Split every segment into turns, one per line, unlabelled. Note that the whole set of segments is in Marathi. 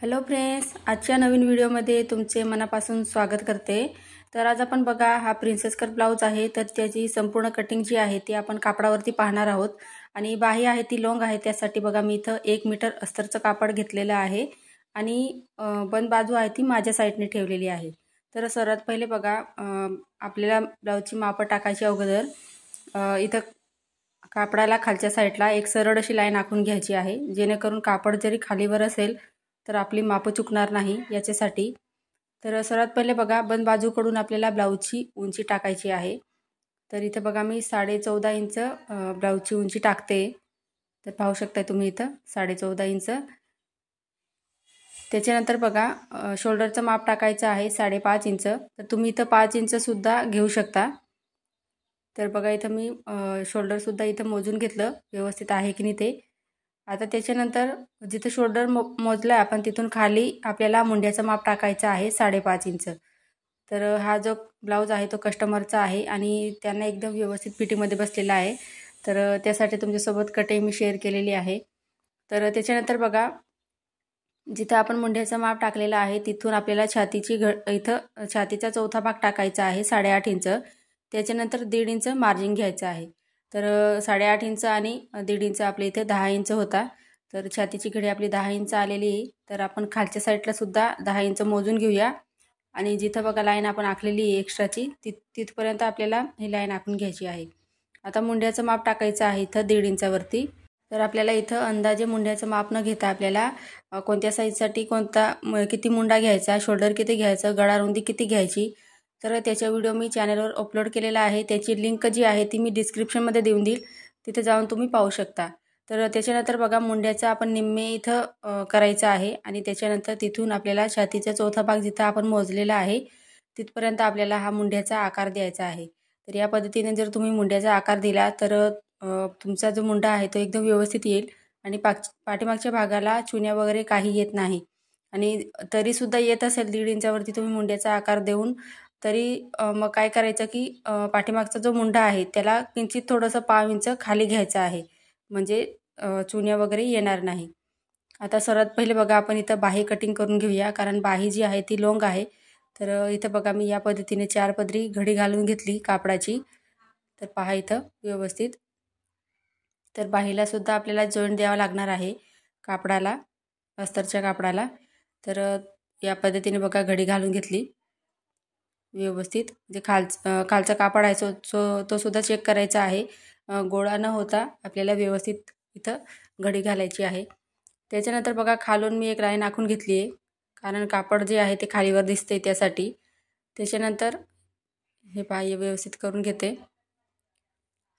हॅलो फ्रेंड्स, आजच्या नवीन व्हिडिओमध्ये तुमचे मनापासून स्वागत करते। तर आज आपण बघा हा प्रिन्सेस कट ब्लाउज आहे। तर त्याची संपूर्ण कटिंग जी आहे ती आपण कापडावरती पाहणार आहोत आणि बाही आहे ती लॉंग आहे। त्यासाठी बघा मी इथं 1 मीटर अस्तरचं कापड घेतलेलं आहे आणि बंद बाजू आहे ती माझ्या साईडने ठेवलेली आहे। तर सर्वात पहिले बघा आपल्याला ब्लाउजची माप टाकायची अगोदर इथं कापडाला खालच्या साईडला एक सरळ अशी लाईन आखून घ्यायची आहे, जेणेकरून कापड जरी खालीवर असेल तर आपली माप चुकणार नाही याच्यासाठी। तर सर्वात पहिले बघा बंद बाजूकडून आपल्याला ब्लाउजची उंची टाकायची आहे। तर इथे बघा मी 14.5 इंच ब्लाउजची उंची टाकते। तर पाहू शकता तुम्ही इथं 14.5 इंच। त्याच्यानंतर बघा शोल्डरचं माप टाकायचं आहे 5.5 इंच। तर तुम्ही इथं 5 इंच सुद्धा घेऊ शकता। तर बघा इथं मी शोल्डर सुद्धा इथं मोजून घेतलं व्यवस्थित आहे की नाही ते। आता त्याच्यानंतर जिथं शोल्डर मोजला आपण तिथून खाली आपल्याला मुंड्याचं माप टाकायचं आहे 5.5 इंच। तर हा जो ब्लाउज आहे तो कस्टमरचा आहे आणि त्यांना एकदम व्यवस्थित फिटिंगमध्ये बसलेला आहे। तर त्यासाठी तुमच्यासोबत कटिंग मी शेअर केलेली आहे। तर त्याच्यानंतर बघा जिथं आपण मुंड्याचं माप टाकलेलं आहे तिथून आपल्याला इथं छातीचा चौथा भाग टाकायचा आहे 8.5 इंच। त्याच्यानंतर 1.5 इंच मार्जिन घ्यायचं आहे। तर 8.5 इंच आणि 1.5 इंच आपल्या इथे 10 इंच होता। तर छातीची घडी आपली 10 इंच आलेली आहे। तर आपण खालच्या साईडला सुद्धा 10 इंच मोजून घेऊया आणि जिथं बघा लाईन आपण आखलेली आहे एक्स्ट्राची तिथपर्यंत आपल्याला ही लाईन आखून घ्यायची आहे। आता मुंड्याचं माप टाकायचं आहे इथं 1.5 इंचावरती। तर आपल्याला इथं अंदाजे मुंड्याचं माप न घेता आपल्याला कोणत्या साईजसाठी किती मुंडा घ्यायचा, शोल्डर किती घ्यायचं, गळा रुंदी किती घ्यायची, तर त्याचा व्हिडिओ मी चॅनलवर अपलोड केलेला आहे। त्याची लिंक जी आहे ती मी डिस्क्रिप्शनमध्ये देऊन देईल, तिथे जाऊन तुम्ही पाहू शकता। तर त्याच्यानंतर बघा मुंड्याचं आपण निम्मे इथं करायचं आहे आणि त्याच्यानंतर तिथून आपल्याला छातीचा चौथा भाग जिथं आपण मोजलेला आहे तिथपर्यंत आपल्याला हा मुंड्याचा आकार द्यायचा आहे। तर या पद्धतीने जर तुम्ही मुंड्याचा आकार दिला तर तुमचा जो मुंडा आहे तो एकदम व्यवस्थित येईल आणि पाठीमागच्या भागाला चुन्या वगैरे काही येत नाही। आणि तरी सुद्धा येत असेल 1.5 इंचावरती तुम्ही मुंड्याचा आकार देऊन तरी मग काय करायचं की पाठीमागचा जो मुंडा आहे त्याला किंचित थोडंसं 1/2 इंच खाली घ्यायचं आहे, म्हणजे चुन्या वगैरे येणार नाही। आता सर्वात पहिले बघा आपण इथं बाही कटिंग करून घेऊया, कारण बाही जी आहे ती लॉंग आहे। तर इथं बघा मी या पद्धतीने 4 पदरी घडी घालून घेतली कापडाची। तर पहा इथं व्यवस्थित। तर बाहीला सुद्धा आपल्याला जॉईंट द्यावा लागणार आहे कापडाला, अस्तरच्या कापडाला। तर या पद्धतीने बघा घडी घालून घेतली व्यवस्थित। जे खालचा कापड आहे तो सुद्धा चेक करायचा आहे, गोळा न होता आपल्याला व्यवस्थित इथं घडी घालायची आहे। त्याच्यानंतर बघा खालून मी एक लाईन आखून घेतली आहे, कारण कापड जे आहे ते खालीवर दिसते त्यासाठी। त्याच्यानंतर हे बाही व्यवस्थित करून घेते।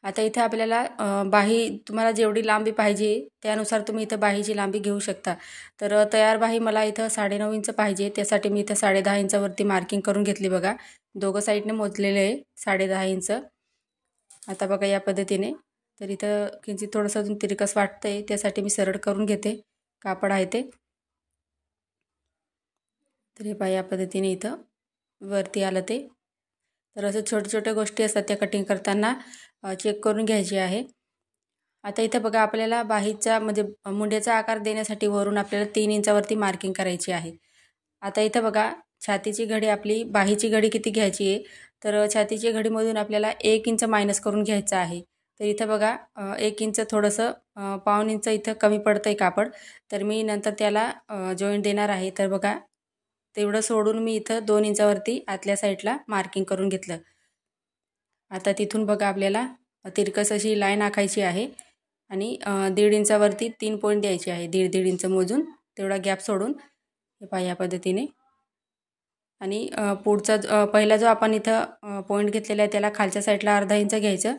आता इथे आपल्याला बाही तुम्हाला जेवढी लांबी पाहिजे त्यानुसार तुम्ही इथं बाहीची लांबी घेऊ शकता। तर तयार बाही मला इथं 9.5 इंच पाहिजे, त्यासाठी मी इथं 10.5 इंचावरती मार्किंग करून घेतली बघा। दोघं साईडने मोजलेले आहे 10.5 इंच। आता बघा या पद्धतीने। तर इथं किंचित थोडंसं अजून तिरकस वाटतंय, त्यासाठी मी सरळ करून घेते कापड आहे ते। तर हे पहा या पद्धतीने इथं वरती आलं ते। तर असं छोट्या गोष्टी असतात त्या कटिंग करताना चेक करून घ्यायची आहे। आता इथं बघा आपल्याला बाहीचा म्हणजे मुंड्याचा आकार देण्यासाठी वरून आपल्याला 3 इंचावरती मार्किंग करायची आहे। आता इथं बघा छातीची घडी आपली बाहीची घडी किती घ्यायची आहे, तर छातीची घडीमधून आपल्याला 1 इंच मायनस करून घ्यायचं आहे। तर इथं बघा 1 इंच थोडंसं 1/2 इंच इथं कमी पडतंय कापड, तर मी नंतर त्याला जॉईंट देणार आहे। तर बघा तेवढं सोडून मी इथं 2 इंचावरती आतल्या साईडला मार्किंग करून घेतलं। आता तिथून बघा आपल्याला तिरकस अशी लाईन आखायची आहे आणि 1.5 इंचावरती 3 पॉईंट द्यायचे आहे। 1.5 इंच मोजून तेवढा गॅप सोडून हे पहा या पद्धतीने। आणि पुढचा पहिला जो आपण इथं पॉईंट घेतलेला आहे त्याला खालच्या साईडला अर्धा इंच घ्यायचं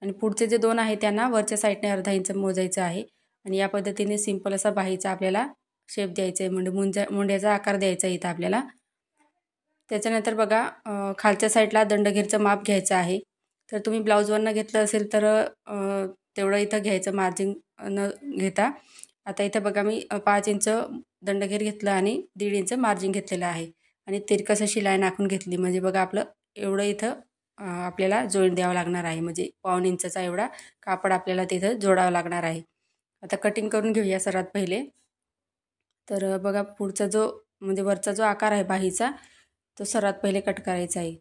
आणि पुढचे जे 2 आहे त्यांना वरच्या साईडने अर्धा इंच मोजायचं आहे। आणि या पद्धतीने सिंपल असा बाहीचा आपल्याला शेप द्यायचा आहे, म्हणजे मुंड्याचा आकार द्यायचा इथं आपल्याला। त्याच्यानंतर बघा खालच्या साईडला दंडघेरचं माप घ्यायचं आहे। तर तुम्ही ब्लाऊजवरनं घेतलं असेल तर तेवढं इथं घ्यायचं मार्जिन न घेता। आता इथं बघा मी 5 इंच दंडघेर घेतलं आणि 1.5 इंच मार्जिन घेतलेलं आहे आणि तिरकस अशी लाईन आखून घेतली, म्हणजे बघा आपलं एवढं इथं आपल्याला जॉईंट द्यावं लागणार आहे, म्हणजे 1/4 इंचचा एवढा कापड आपल्याला तिथं जोडावं लागणार आहे। आता कटिंग करून घेऊया सर्वात पहिले। तर बघा पुढचा जो म्हणजे वरचा जो आकार आहे बाहीचा तो सर्वात पहिले कट करायचा आहे.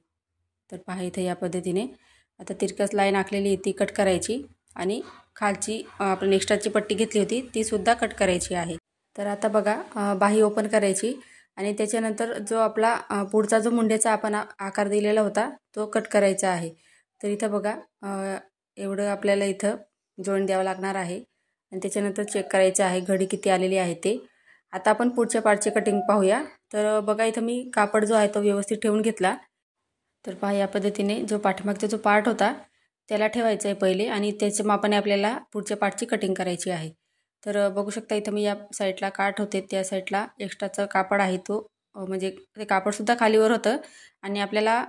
तर पहा इथे या पद्धतीने आता तिरकस लाईन आखलेली आहे ती कट करायची आणि खालची आपण एक्स्ट्राची पट्टी घेतली होती ती सुद्धा कट करायची आहे. तर आता बघा बाही ओपन करायची आणि त्याच्यानंतर जो आपला पुढचा जो मुंड्याचा आपण आकार दिलेला होता तो कट करायचा आहे. तर इथं बघा एवढं आपल्याला इथं जॉईंट द्यावं लागणार आहे आणि त्याच्यानंतर चेक करायचं आहे घडी किती आलेली आहे ते. आता आपण पुढच्या पार्टचे कटिंग पाहूया. तर बघा इथं मी कापड जो आहे तो व्यवस्थित ठेवून घेतला. तर पहा या पद्धतीने जो पाठीमागचा जो पार्ट होता त्याला ठेवायचा आहे पहिले आणि त्याच्या मापाने आपल्याला पुढच्या पार्टची कटिंग करायची आहे. तर बघू शकता इथं मी या साईडला काठ होते त्या साईडला एक्स्ट्राचा कापड आहे तो म्हणजे ते कापडसुद्धा खालीवर होतं आणि आपल्याला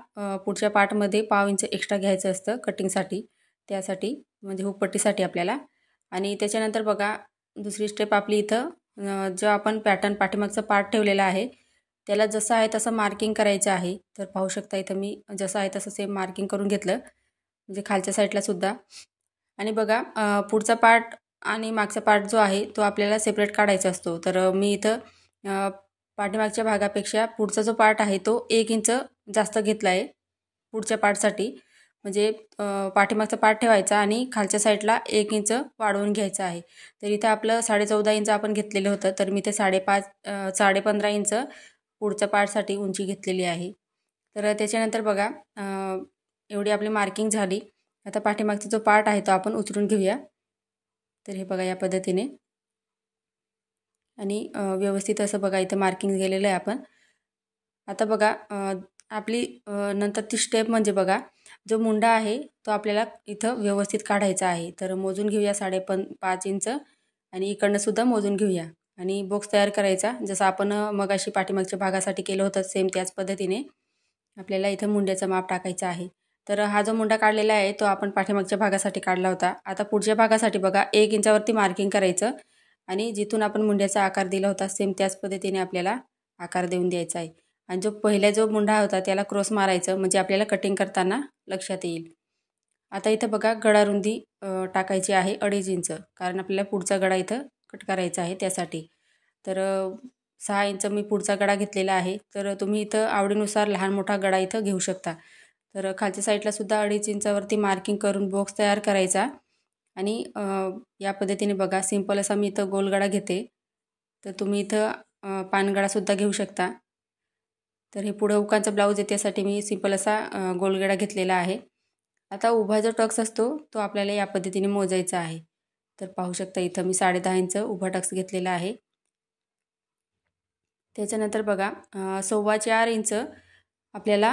पुढच्या पार्टमध्ये 1/2 इंच एक्स्ट्रा घ्यायचं असतं कटिंगसाठी त्यासाठी म्हणजे हुकपट्टीसाठी आपल्याला. आणि त्याच्यानंतर बघा दुसरी स्टेप आपली इथं जो आपण पॅटर्न पाठीमागचा पार्ट ठेवलेला आहे त्याला जसं आहे तसं मार्किंग करायचं आहे. तर पाहू शकता इथं मी जसं आहे तसं सेम मार्किंग करून घेतलं म्हणजे खालच्या साईडला सुद्धा. आणि बघा पुढचा पार्ट आणि मागचा पार्ट जो आहे तो आपल्याला सेपरेट काढायचा असतो. तर मी इथं पाठीमागच्या भागापेक्षा पुढचा जो पार्ट आहे तो 1 इंच जास्त घेतला आहे पुढच्या पार्टसाठी. म्हणजे पाठीमागचा पार्ट ठेवायचा आणि खालच्या साईडला 1 इंच वाढवून घ्यायचं आहे. तर इथं आपलं 14.5 इंच आपण घेतलेलं होतं तर मी ते 15.5 इंच पुढच्या पार्टसाठी उंची घेतलेली आहे. तर त्याच्यानंतर बघा एवढी आपली मार्किंग झाली. आता पाठीमागचा जो पार्ट आहे तो आपण उचलून घेऊया. तर हे बघा या पद्धतीने आणि व्यवस्थित असं बघा इथं मार्किंग केलेलं आहे आपण. आता बघा आपली नंतरची स्टेप म्हणजे बघा जो मुंडा आहे तो आपल्याला इथं व्यवस्थित काढायचा आहे. तर मोजून घेऊया 5.5 इंच आणि इकडनं सुद्धा मोजून घेऊया आणि बॉक्स तयार करायचा जसं आपण मगाशी पाठीमागच्या भागासाठी केलं होतं सेम त्याच पद्धतीने आपल्याला इथं मुंड्याचं माप टाकायचं आहे. तर हा जो मुंडा काढलेला आहे तो आपण पाठीमागच्या भागासाठी काढला होता. आता पुढच्या भागासाठी बघा 1 इंचावरती मार्किंग करायचं आणि जिथून आपण मुंड्याचा आकार दिला होता सेम त्याच पद्धतीने आपल्याला आकार देऊन द्यायचा आहे. आणि जो मुंडा होता त्याला क्रॉस मारायचं म्हणजे आपल्याला कटिंग करताना लक्षात येईल. आता इथं बघा गळा रुंदी टाकायची आहे 2.5 इंच कारण आपल्याला पुढचा गळा इथं कट करायचा आहे त्यासाठी. तर 6 इंच मी पुढचा गळा घेतलेला आहे. तर तुम्ही इथं आवडीनुसार लहान मोठा गळा इथं घेऊ शकता. तर खालच्या साईडला सुद्धा 2.5 इंचावरती मार्किंग करून बॉक्स तयार करायचा आणि या पद्धतीने बघा सिंपल असा मी इथं गोलगळा घेते. तर तुम्ही इथं पानगळासुद्धा घेऊ शकता. तर हे पुढं हुकांचा ब्लाऊज आहे त्यासाठी मी सिंपल असा गोलगळा घेतलेला आहे. आता उभा जो टक्स असतो तो आपल्याला या पद्धतीने मोजायचा आहे. तर पाहू शकता इथं मी 10.5 इंच उभा टक्स घेतलेला आहे. त्याच्यानंतर बघा 4.25 इंच आपल्याला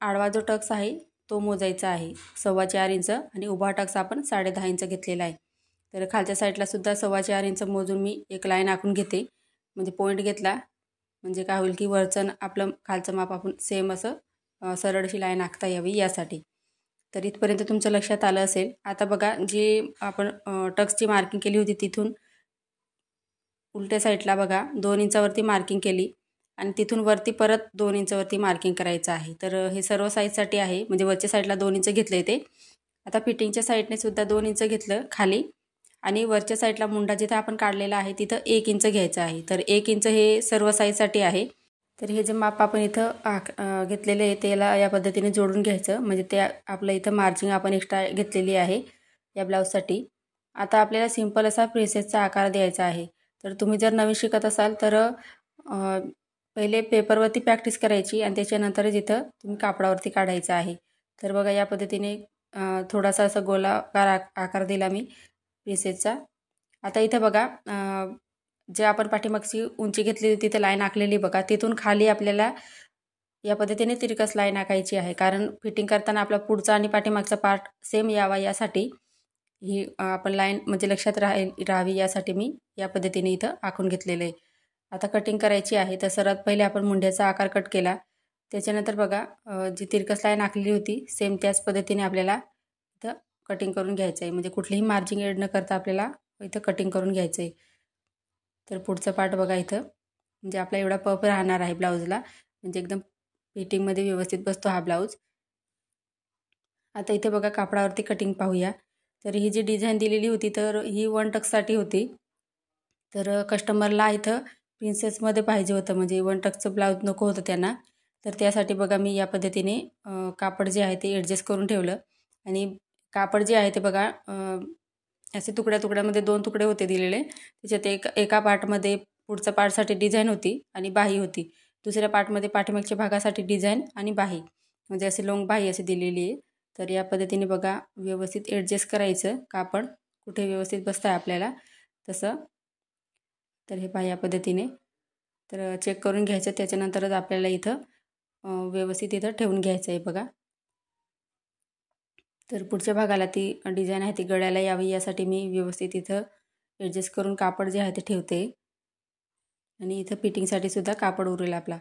आडवा जो टक्स आहे तो मोजायचा आहे 4.25 इंच आणि उभा टक्स आपण 10.5 इंच घेतलेला आहे. तर खालच्या साईडला सुद्धा 4.25 इंच मोजून मी एक लाईन आखून घेते म्हणजे पॉईंट घेतला म्हणजे काय होईल की वरचं आपलं खालचं माप आपण सेम असं सरळ अशी लाईन आखता यावी यासाठी. तर इथपर्यंत तुमचं लक्षात आलं असेल. आता बघा जे आपण टक्सची मार्किंग केली होती तिथून उलट्या साईडला बघा 2 इंचावरती मार्किंग केली आणि तिथून वरती परत 2 इंचावरती मार्किंग करायचं आहे. तर हे सर्व साईजसाठी आहे म्हणजे वरच्या साईडला 2 इंच घेतले ते. आता फिटिंगच्या साईडने सुद्धा 2 इंच घेतलं खाली आणि वरच्या साईडला मुंडा जिथं आपण काढलेला आहे तिथं 1 इंच घ्यायचं आहे. तर 1 इंच हे सर्व साईजसाठी आहे. तर हे जे माप आपण इथं घेतलेले आहे त्याला या पद्धतीने जोडून घ्यायचं म्हणजे ते आपलं इथं मार्जिंग आपण एक्स्ट्रा घेतलेली आहे या ब्लाऊजसाठी. आता आपल्याला सिंपल असा प्रिन्सेसचा आकार द्यायचा आहे. तर तुम्ही जर नवीन शिकत असाल तर पहिले पेपरवरती प्रॅक्टिस करायची आणि त्याच्यानंतरच इथं तुम्ही कापडावरती काढायचं आहे. तर बघा या पद्धतीने थोडासा असा गोलाकार आकार दिला मी प्रिन्सेसचा. आता इथं बघा जे आपण पाठीमागची उंची घेतलेली तिथे लाईन आखलेली बघा तिथून खाली आपल्याला या पद्धतीने तिरकस लाईन आखायची आहे कारण फिटिंग करताना आपला पुढचा आणि पाठीमागचा पार्ट सेम यावा यासाठी ही आपण लाईन म्हणजे लक्षात राहावी यासाठी मी या पद्धतीने इथं आखून घेतलेलं आहे. आता कटिंग करायची आहे तर सर्वात पहिले आपण मुंड्याचा आकार कट केला. त्याच्यानंतर बघा जी तिरकस लाईन आखलेली होती सेम त्याच पद्धतीने आपल्याला इथं कटिंग करून घ्यायचं आहे म्हणजे कुठलीही मार्जिंग एड न करता आपल्याला इथं कटिंग करून घ्यायचं आहे. तर पुढचा पार्ट बघा इथं म्हणजे आपला एवढा पफ राहणार आहे ब्लाऊजला म्हणजे एकदम फिटिंगमध्ये व्यवस्थित बसतो हा ब्लाऊज. आता इथे बघा कापडावरती कटिंग पाहूया. तर ही जी डिझाईन दिलेली होती तर ही 1 टक्ससाठी होती. तर कस्टमरला इथं प्रिन्सेसमध्ये पाहिजे होतं, म्हणजे 1 टक्सचं ब्लाऊज नको होतं त्यांना. तर त्यासाठी बघा मी या पद्धतीने कापड जे आहे ते ॲडजस्ट करून ठेवलं. आणि कापड जे आहे ते बघा असे तुकड्यामध्ये 2 तुकडे होते दिलेले. त्याच्यात एका पार्टमध्ये पुढच्या पार्टसाठी डिझाईन होती आणि बाही होती. दुसऱ्या पार्टमध्ये पाठीमागच्या भागासाठी डिझाईन आणि बाही, म्हणजे असे लोंग बाही अशी दिलेली आहे. तर या पद्धतीने बघा व्यवस्थित ॲडजस्ट करायचं, कापड कुठे व्यवस्थित बसतं आहे आपल्याला तसं. तर हे पहा या पद्धतीने तर चेक करून घ्यायचं. त्याच्यानंतरच आपल्याला इथं व्यवस्थित इथं ठेवून घ्यायचं आहे बघा. तर पुढच्या भागाला ती डिझाईन आहे ती गळ्याला यावी यासाठी मी व्यवस्थित इथं ॲडजस्ट करून कापड जे आहे ते ठेवते. आणि इथं फिटिंगसाठी सुद्धा कापड उरेल आपला.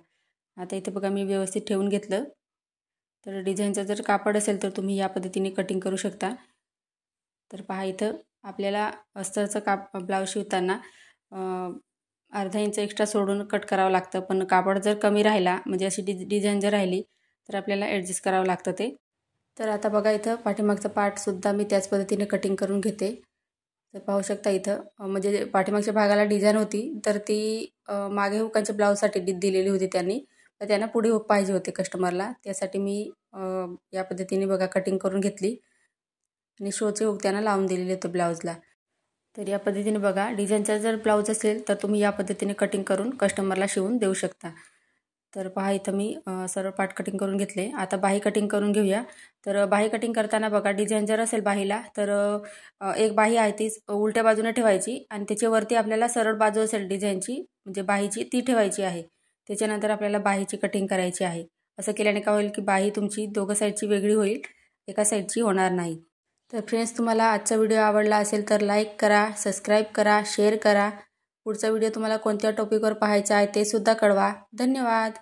आता इथं बघा मी व्यवस्थित ठेवून घेतलं. तर डिझाईनचं जर कापड असेल तर तुम्ही या पद्धतीने कटिंग करू शकता. तर पहा इथं आपल्याला अस्तरचं ब्लाऊज शिवताना अर्धा इंच एक्स्ट्रा सोडून कट करावं लागतं. पण कापड जर कमी राहिला, म्हणजे अशी डिझाईन जर राहिली तर आपल्याला ॲडजस्ट करावं लागतं ते. तर आता बघा इथं पाठीमागचा पार्टसुद्धा मी त्याच पद्धतीने कटिंग करून घेते. तर पाहू शकता इथं म्हणजे पाठीमागच्या भागाला डिझाईन होती, तर ती मागे हुकांच्या ब्लाऊजसाठी दिलेली होती त्यांनी. तर त्यांना पुढे हुक पाहिजे होते कस्टमरला. त्यासाठी मी या पद्धतीने बघा कटिंग करून घेतली आणि शोचे हुक त्यांना लावून दिलेले होते ब्लाऊजला. तर या पद्धतीने बघा डिझाईनचा जर ब्लाऊज असेल तर तुम्ही या पद्धतीने कटिंग करून कस्टमरला शिवून देऊ शकता. तर पहा इथं मी सर्व पार्ट कटिंग करून घेतले. आता बाही कटिंग करून घेऊया. तर बाही कटिंग करताना बघा डिझाईन जर असेल बाहीला तर एक बाही आहे तीच उलट्या बाजूने ठेवायची आणि त्याच्यावरती आपल्याला सरळ बाजू असेल डिझाईनची म्हणजे बाहीची ती ठेवायची आहे. त्याच्यानंतर आपल्याला बाहीची कटिंग करायची आहे. असं केल्याने काय होईल की बाही तुमची दोघं साईडची वेगळी होईल, एका साईडची होणार नाही. तर फ्रेंड्स तुम्हाला आजचा व्हिडिओ आवडला असेल तर लाईक करा, सबस्क्राईब करा, शेअर करा. पुढचा व्हिडिओ तुम्हाला कोणत्या टॉपिकवर पाहायचा आहे ते सुद्धा कळवा. धन्यवाद.